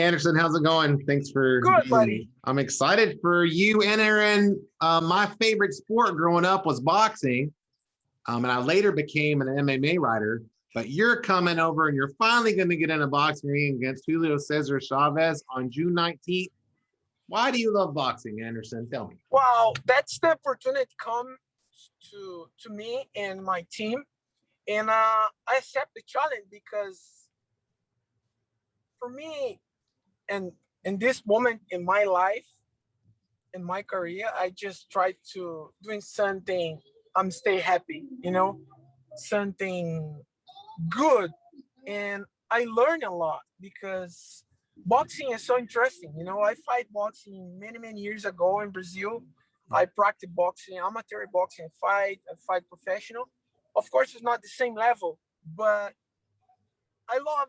Anderson, how's it going? Thanks for Good, joining buddy. me. I'm excited for you and Aaron. My favorite sport growing up was boxing, and I later became an MMA writer. But you're coming over and you're finally going to get in a boxing ring against Julio Cesar Chavez on June 19th. Why do you love boxing, Anderson? Tell me. Wow, that's the opportunity come to me and my team, and I accept the challenge because for me, and in this moment in my life, in my career, I just try to doing something. I'm stay happy, something good, and I learn a lot because boxing is so interesting. I fight boxing many years ago in Brazil. I practice boxing, amateur boxing. I fight professional. Of course, it's not the same level, but I love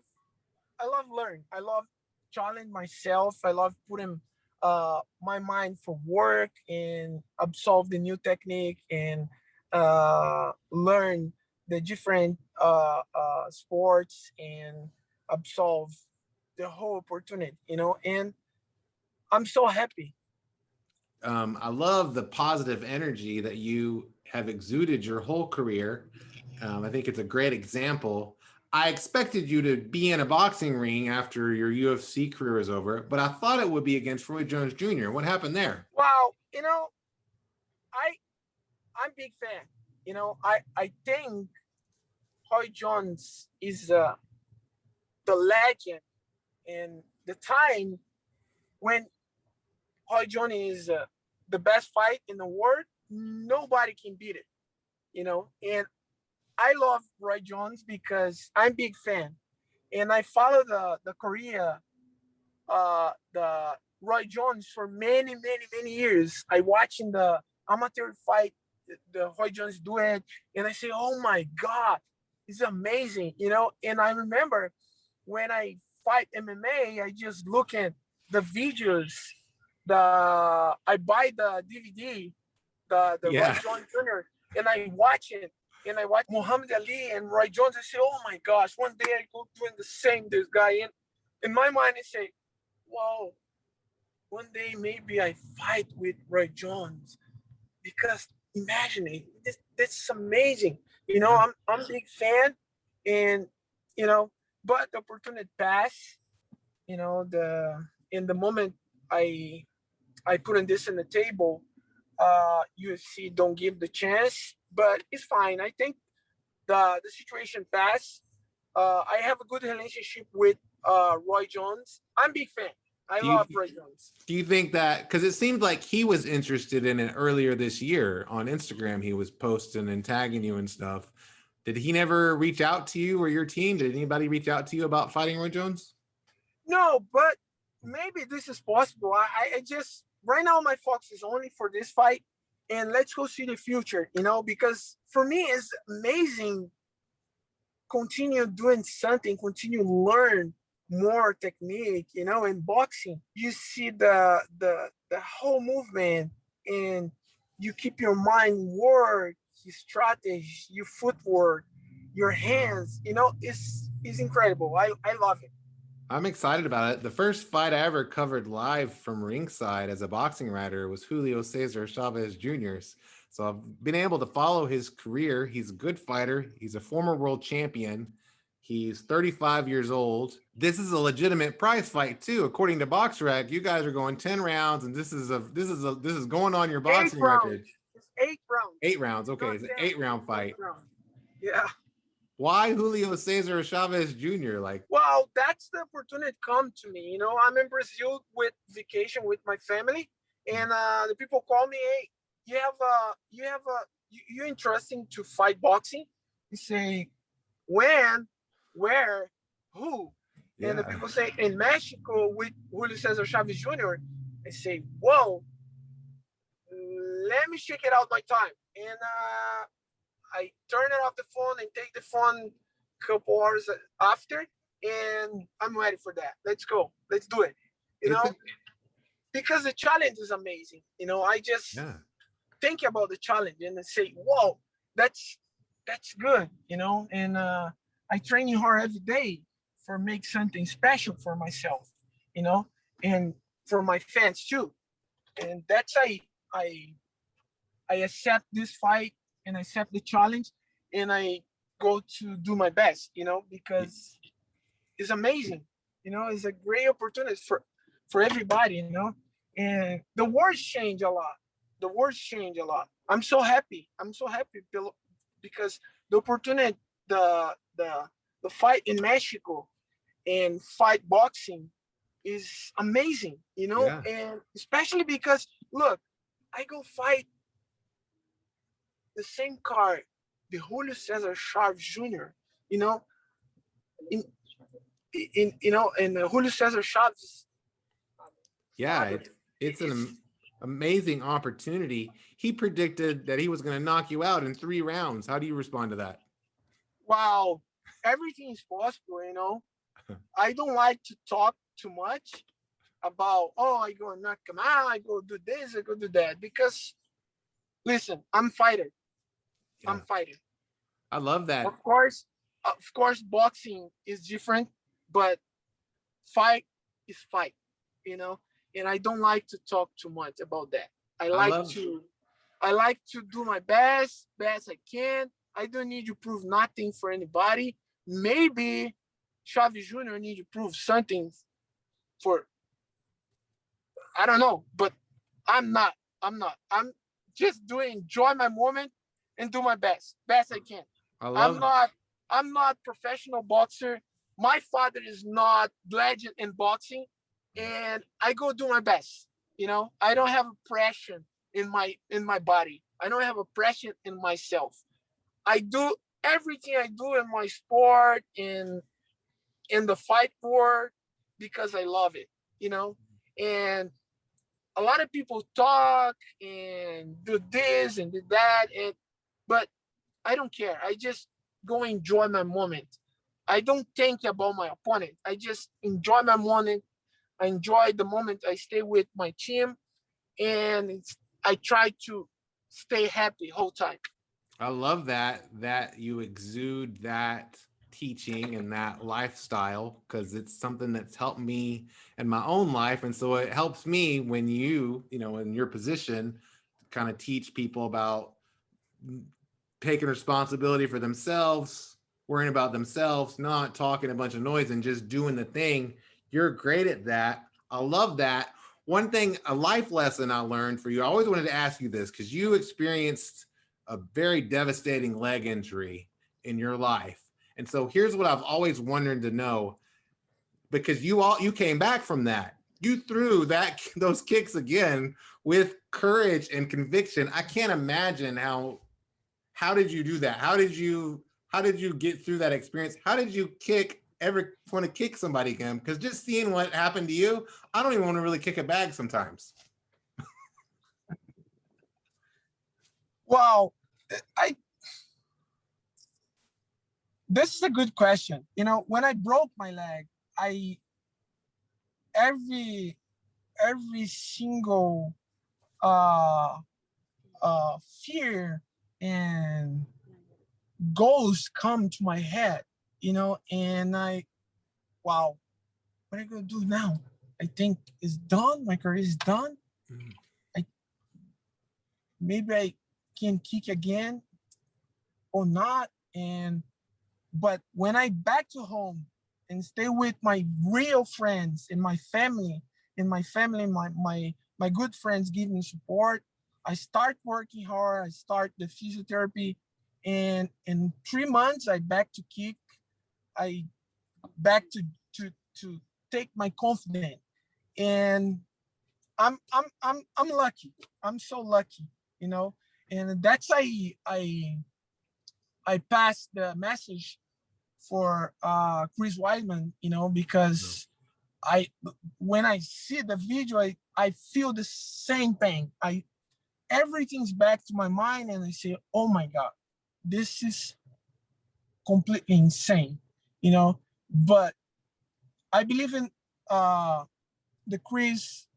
I love learn. I love challenge myself. I love putting my mind for work and absorb the new technique and learn the different sports and absorb the whole opportunity, and I'm so happy. I love the positive energy that you have exuded your whole career. I think it's a great example. I expected you to be in a boxing ring after your UFC career is over, but I thought it would be against Roy Jones Jr. What happened there? Wow, I I'm big fan. I think Roy Jones is the legend in the time when Roy Jones is the best fight in the world. Nobody can beat it. And I love Roy Jones because I'm big fan, and I follow the career the Roy Jones for many years. I watching the amateur fight, the Roy Jones do it, and I say, oh my God, it's amazing, And I remember when I fight MMA, I just look at the videos, I buy the DVD, the Roy Yeah. Jones Jr. and I watch it. And I watch Muhammad Ali and Roy Jones. I say, oh my gosh, one day I go doing the same this guy. And in my mind, I say, wow, one day maybe I fight with Roy Jones because imagine it, that's amazing. I'm a big fan, and but the opportunity passed. In the moment I put in this on the table, UFC don't give the chance, but it's fine. I think the situation passed. I have a good relationship with Roy Jones. I'm a big fan. I Do you love Roy Jones. do you think that because it seemed like he was interested in it earlier this year on Instagram, he was posting and tagging you and stuff. Did he never reach out to you or your team? Did anybody reach out to you about fighting Roy Jones? No, but maybe this is possible. I just right now my focus is only for this fight, and let's go see the future. Because for me it's amazing. Continue doing something, continue learn more technique. In boxing, you see the whole movement, and you keep your mind work, your strategy, your footwork, your hands. It's incredible. I love it. I'm excited about it. The first fight I ever covered live from ringside as a boxing writer was Julio Cesar Chavez Jr.'s. So I've been able to follow his career. He's a good fighter. He's a former world champion. He's 35 years old. This is a legitimate prize fight too, according to BoxRec. You guys are going 10 rounds, and this is going on your Eight boxing record. rounds. It's 8 rounds. 8 rounds. Okay, Not it's an 10. 8-round fight. 8 rounds. Yeah. Why Julio Cesar Chavez Jr.? Well, that's the opportunity come to me. I'm in Brazil with vacation with my family, and the people call me, hey, you're interesting to fight boxing? You say, when, where, who? Yeah. And the people say, in Mexico with Julio Cesar Chavez Jr. I say, whoa, let me check it out my time. And I turn it off the phone and take the phone a couple hours after, and I'm ready for that. Let's go. Let's do it. Because the challenge is amazing. I just think about the challenge and I say, whoa, that's good. And I train hard every day for make something special for myself. and for my fans too. And that's I accept this fight and I accept the challenge, and I go to do my best, because it's amazing. It's a great opportunity for everybody, and the words change a lot. The words change a lot. I'm so happy. I'm so happy because the opportunity, the fight in Mexico and fight boxing is amazing, Yeah. and especially because look, I go fight the same card, the Julio Cesar Chavez Jr. You know, in and Julio Cesar Chavez Yeah, father it's an is amazing opportunity. He predicted that he was going to knock you out in 3 rounds. How do you respond to that? wow. Everything is possible. I don't like to talk too much about I go knock him out, I go do this, I go do that, because listen, I'm fighter. Yeah, I'm fighting. I love that. Of course, boxing is different, but fight is fight, you know. And I don't like to talk too much about that. I I like love. to, I like to do my best I can. I don't need to prove nothing for anybody. Maybe Chavez Jr. need to prove something for, I don't know, but I'm not. I'm not. I'm just doing enjoy my moment and do my best I can. I I'm love. not. I'm not professional boxer. My father is not legend in boxing, and I go do my best. I don't have oppression in my body. I don't have oppression in myself. I do everything I do in my sport in the fight world because I love it. And a lot of people talk and do this and do that, but I don't care. I just go enjoy my moment. I don't think about my opponent. I just enjoy my moment. I enjoy the moment I stay with my team, and I try to stay happy whole time. I love that you exude that teaching and that lifestyle because it's something that's helped me in my own life, and so it helps me when in your position, kind of teach people about taking responsibility for themselves, worrying about themselves, not talking a bunch of noise and just doing the thing. You're great at that. I love that. One thing, a life lesson I learned for you, I always wanted to ask you this because you experienced a very devastating leg injury in your life. And so here's what I've always wanted to know, because you came back from that. You threw those kicks again with courage and conviction. I can't imagine how did you do that? How did you get through that experience? How did you ever want to kick somebody again? Because just seeing what happened to you, I don't even want to really kick a bag sometimes. Wow, I this is a good question. When I broke my leg, I every every single uh fear and goals come to my head, and wow, what am I gonna do now? I think it's done. My career is done. Mm. I Maybe I can kick again or not. But when I back to home and stay with my real friends and my family, my good friends give me support. I start working hard. I start the physiotherapy, and in 3 months I back to kick. I back to take my confidence, and I'm lucky. I'm so lucky, you know. And that's I passed the message for Chris Weidman, No. because I when I see the video, I feel the same pain. Everything's back to my mind, and I say, oh my God, this is completely insane, But I believe in the Chris,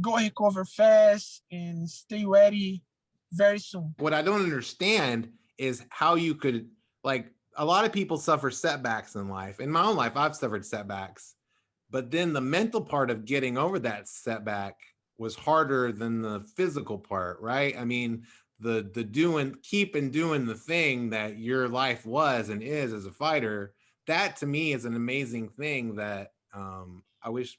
go recover fast and stay ready very soon. What I don't understand is how you could, like, a lot of people suffer setbacks in life. In my own life, I've suffered setbacks, But then the mental part of getting over that setback was harder than the physical part, right? I mean, the doing, keeping doing the thing that your life was and is as a fighter, that to me is an amazing thing that I wish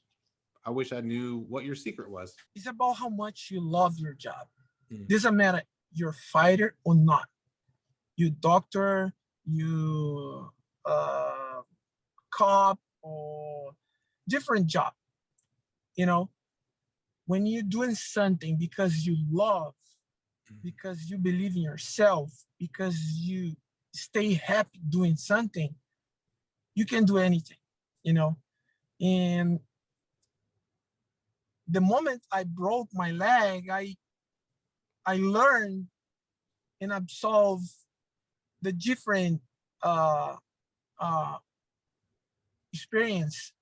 I knew what your secret was. It's about how much you love your job. Mm. Doesn't matter you're a fighter or not. You doctor, you cop, or different job. You know, when you're doing something because you love, because you believe in yourself, because you stay happy doing something, you can do anything, you know. And the moment I broke my leg, I learned and absolved the different uh, uh, experience.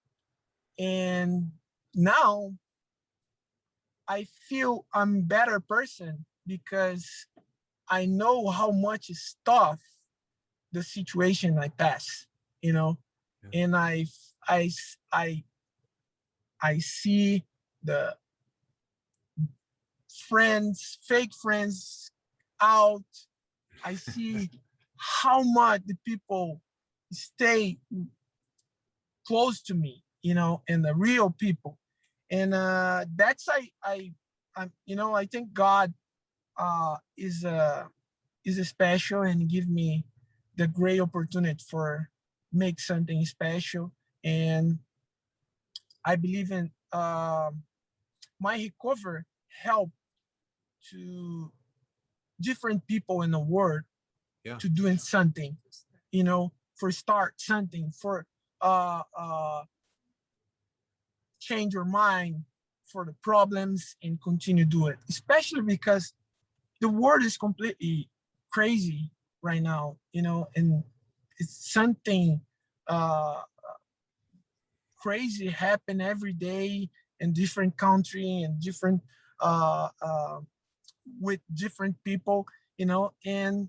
And now I feel I'm a better person because I know how much is tough the situation I pass, you know, Yeah. and I, I, I see the friends, fake friends out. I see how much the people stay close to me, you know, and the real people. And that's you know, I think God is a special and give me the great opportunity for make something special. And I believe in my recovery help to different people in the world Yeah. to doing something, you know, for start something, for uh, uh, change your mind for the problems and continue do it. Especially because the world is completely crazy right now, you know, and it's something uh, crazy happen every day in different country and different uh, uh, with different people, you know, and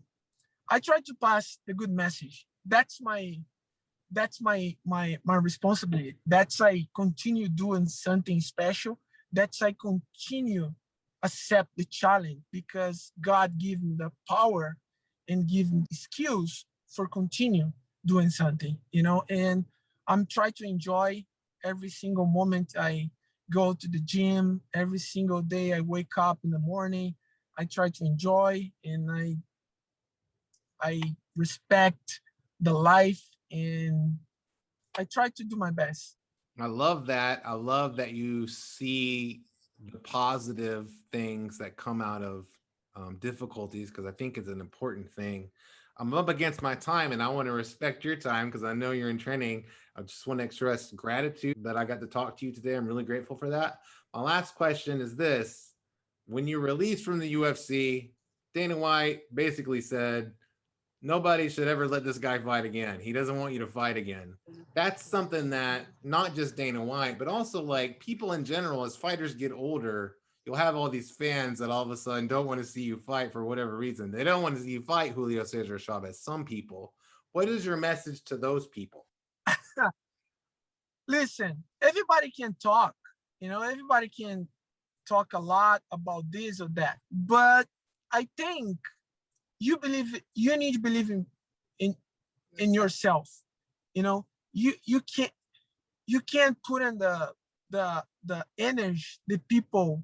I try to pass the good message. That's my responsibility. That's I continue doing something special. That's I continue accept the challenge because God give me the power and give me the skills for continue doing something, you know. And I'm trying to enjoy every single moment I go to the gym. Every single day I wake up in the morning. I try to enjoy and I respect the life and I try to do my best. I love that. I love that you see the positive things that come out of difficulties because I think it's an important thing. I'm up against my time and I want to respect your time because I know you're in training. I just want to express gratitude that I got to talk to you today. I'm really grateful for that. My last question is this: when you released from the UFC, Dana White basically said, nobody should ever let this guy fight again. He doesn't want you to fight again. That's something that not just Dana White, but also like people in general, as fighters get older, you'll have all these fans that all of a sudden don't want to see you fight for whatever reason. They don't want to see you fight Julio Cesar Chavez. Some people. What is your message to those people? Listen, everybody can talk, you know, everybody can talk a lot about this or that, but I think you need to believe in in yourself. You know, you can't put in the energy the people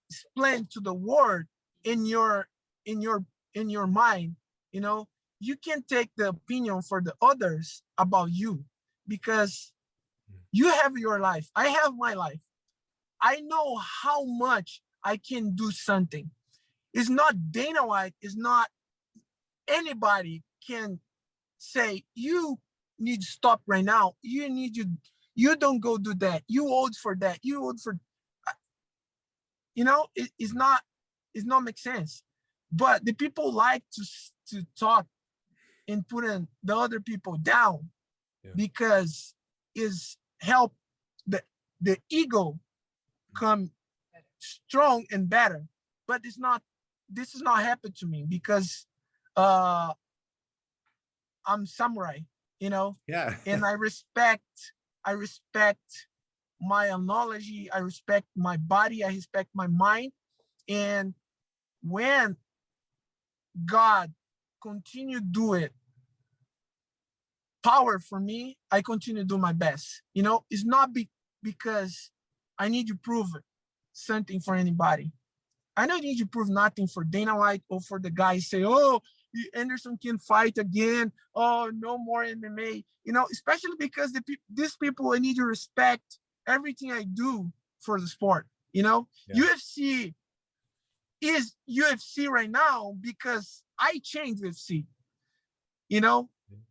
explain to the world in your in your in your mind. You know, you can take the opinion for the others about you because you have your life. I have my life. I know how much I can do something. It's not Dana White. It's not anybody can say you need to stop right now. You don't go do that. You old for that. You old for you know it's not make sense. But the people like to talk and put in the other people down Yeah. because is help the ego come strong and better. But it's not this is not happened to me because uh I'm samurai, you know, Yeah. and I respect I respect my analogy. I respect my body. I respect my mind. And when God continue do it power for me, I continue to do my best. You know, it's not because I need to prove something for anybody. I don't need to prove nothing for Dana White or for the guys say, oh, Anderson can fight again. Oh, no more MMA. You know, especially because these people, I need to respect everything I do for the sport. You know, yeah. UFC is UFC right now because I changed UFC. You know,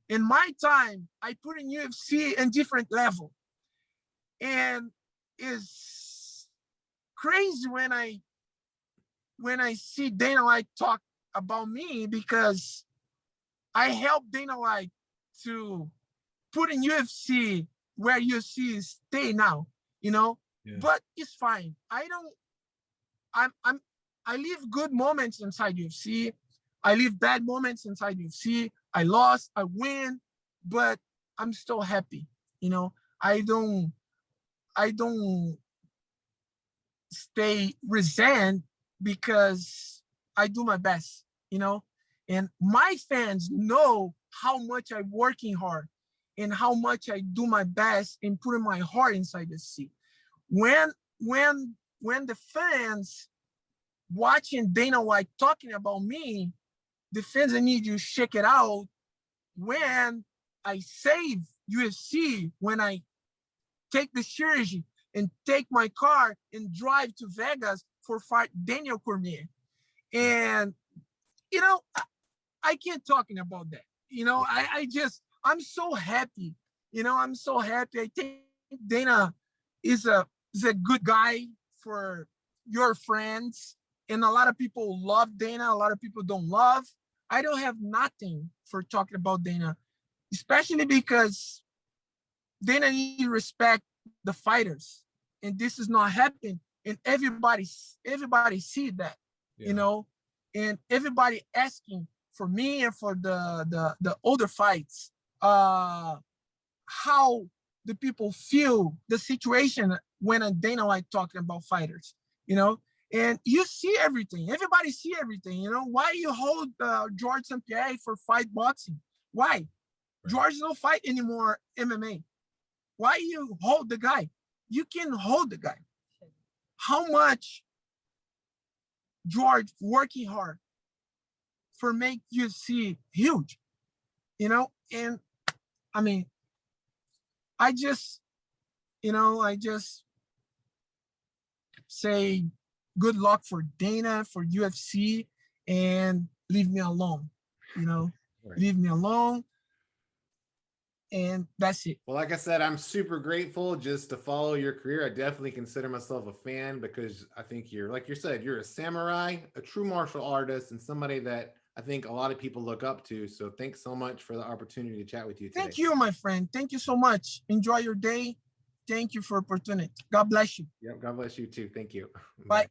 in my time, I put in UFC in different level. And it's crazy when I see Dana White talk about me, because I helped Dana White to put in UFC where UFC is stay now, you know. Yeah. But it's fine. I live good moments inside UFC. I live bad moments inside UFC. I lost, I win, but I'm still happy. You know, I don't stay resent because I do my best, you know, and my fans know how much I'm working hard and how much I do my best in putting my heart inside the seat. When the fans watching Dana White talking about me, the fans need to check it out. When I save UFC, when I take the surgery and take my car and drive to Vegas for fight Daniel Cormier. And, you know, I can't talking about that. You know, I'm so happy. You know, I'm so happy. I think Dana is a good guy for your friends. And a lot of people love Dana. A lot of people don't love. I don't have nothing for talking about Dana, especially because Dana needs to respect the fighters, and this is not happening. And everybody see that, yeah. You know, and everybody asking for me and for the older fights, how the people feel the situation when a Dana White talking about fighters, you know. And you see everything. Everybody see everything. You know, why you hold George St. Pierre for fight boxing? Why? Right. George don't fight anymore MMA. Why you hold the guy? You can hold the guy. How much George working hard for make UFC huge, you know? And I mean, I just say good luck for Dana, for UFC, and leave me alone, you know? Right. Leave me alone. And that's it. Well, like I said, I'm super grateful just to follow your career. I definitely consider myself a fan because I think you're, like you said, you're a samurai, a true martial artist, and somebody that I think a lot of people look up to. So thanks so much for the opportunity to chat with you today. Thank you, my friend. Thank you so much. Enjoy your day. Thank you for the opportunity. God bless you. Yep, God bless you too. Thank you. Bye.